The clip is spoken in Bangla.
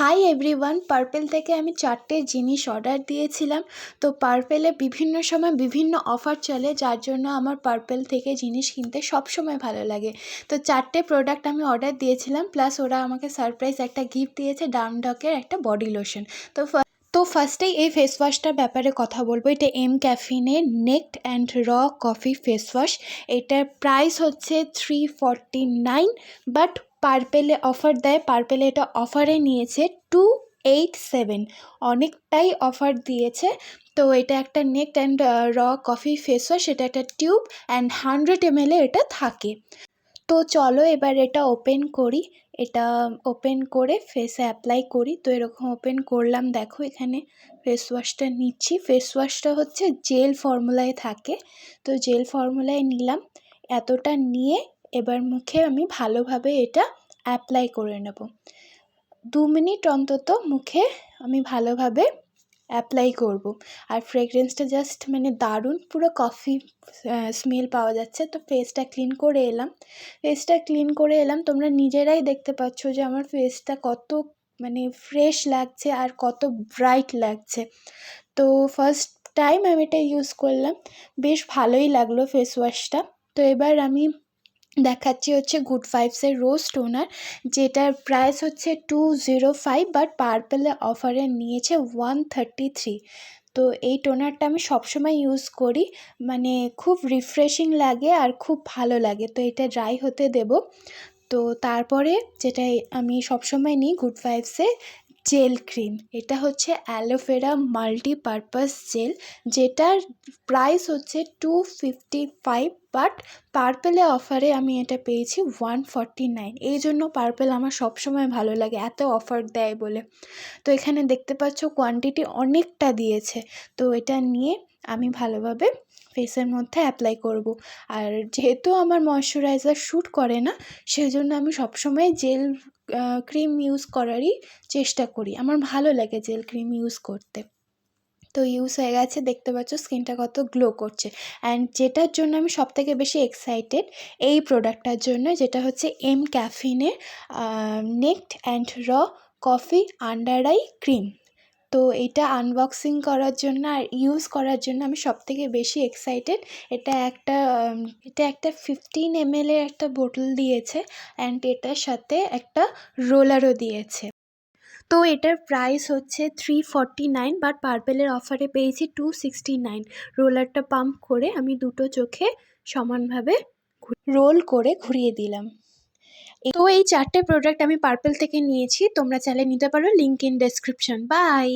হাই এভরিওয়ান, পার্পেল থেকে আমি 4টে জিনিস অর্ডার দিয়েছিলাম। তো পার্পেলে বিভিন্ন সময় বিভিন্ন অফার চলে, যার জন্য আমার পার্পেল থেকে জিনিস কিনতে সবসময় ভালো লাগে। তো 4টে প্রোডাক্ট আমি অর্ডার দিয়েছিলাম, প্লাস ওরা আমাকে সারপ্রাইজ একটা গিফট দিয়েছে, ডামডকের একটা বডি লোশন। তো ফার্স্টেই এই ফেস ওয়াশটার ব্যাপারে কথা বলবো। এটা এম ক্যাফিনের naked and raw coffee face wash. এটার প্রাইস হচ্ছে 349, বাট পার্পেলে অফার দেয়। পার্পেলে এটা অফারে নিয়েছে 287, অনেকটাই অফার দিয়েছে। তো এটা একটা naked and raw coffee face wash, এটা একটা টিউব অ্যান্ড 100 ml এটা থাকে। তো চলো এবার এটা ওপেন করি। এটা ওপেন করে ফেসে অ্যাপ্লাই করি। তো এরকম ওপেন করলাম, দেখো এখানে ফেস ওয়াশটা নিচ্ছি। ফেস ওয়াশটা হচ্ছে জেল ফর্মুলায় থাকে, তো জেল ফর্মুলায় নিলাম। এতটা নিয়ে এবার মুখে আমি ভালোভাবে এটা অ্যাপ্লাই করে নেব। 2 মিনিট অন্তত মুখে আমি ভালোভাবে অ্যাপ্লাই করব। আর ফ্রেগরেন্সটা জাস্ট মানে দারুণ, পুরো কফি স্মেল পাওয়া যাচ্ছে। তো ফেসটা ক্লিন করে এলাম। তোমরা নিজেরাই দেখতে পাচ্ছ যে আমার ফেসটা কত মানে ফ্রেশ লাগছে আর কত ব্রাইট লাগছে। তো ফার্স্ট টাইম আমি এটা ইউজ করলাম, বেশ ভালোই লাগলো ফেস ওয়াশটা। তো এবার আমি দেখাচ্ছি হচ্ছে গুড ভাইবসের রোজ টোনার, যেটার প্রাইস হচ্ছে 205, বাট পার্পেলে অফারে নিয়েছে 133। তো এই টোনারটা আমি সবসময় ইউজ করি, মানে খুব রিফ্রেশিং লাগে আর খুব ভালো লাগে। তো এটা ড্রাই হতে দেব। তো তারপরে যেটা আমি সবসময় নিই গুড ভাইবসের জেল ক্রিম। এটা হচ্ছে অ্যালোভেরা মাল্টিপারপাস জেল, যেটার প্রাইস হচ্ছে 255, বাট পার্পেলে অফারে আমি এটা পেয়েছি 149। এই জন্য পার্পেল আমার সবসময় ভালো লাগে, এত অফার দেয় বলে। তো এখানে দেখতে পাচ্ছ কোয়ান্টিটি অনেকটা দিয়েছে। তো এটা নিয়ে আমি ভালোভাবে ফেসের মধ্যে অ্যাপ্লাই করব। আর যেহেতু আমার ময়শ্চারাইজার শ্যুট করে না, সেজন্য আমি সবসময় জেল ক্রিম ইউজ করারই চেষ্টা করি। আমার ভালো লাগে জেল ক্রিম ইউজ করতে। তো ইউজ হয়ে গেছে, দেখতে পাচ্ছ স্কিনটা কত গ্লো করছে। অ্যান্ড যেটার জন্য আমি সবথেকে বেশি এক্সাইটেড এই প্রোডাক্টটার জন্য, যেটা হচ্ছে এম ক্যাফিনের naked and raw coffee under eye cream. তো এটা আনবক্সিং করার জন্য আর ইউজ করার জন্য আমি সবথেকে বেশি এক্সাইটেড। এটা একটা 15 ml এর একটা বোতল দিয়েছে, অ্যান্ড এটার সাথে একটা রোলারও দিয়েছে। তো এটার প্রাইস হচ্ছে 349, বাট পার্পেলের অফারে পেয়েছি 269। রোলারটা পাম্প করে আমি দুটো চোখে সমানভাবে রোল করে ঘুরিয়ে দিলাম। তো এই 4টে প্রোডাক্ট আমি পার্পেল থেকে নিয়েছি, তোমরা চাইলে নিতে পারো, লিঙ্ক ইন ডেসক্রিপশন। বাই।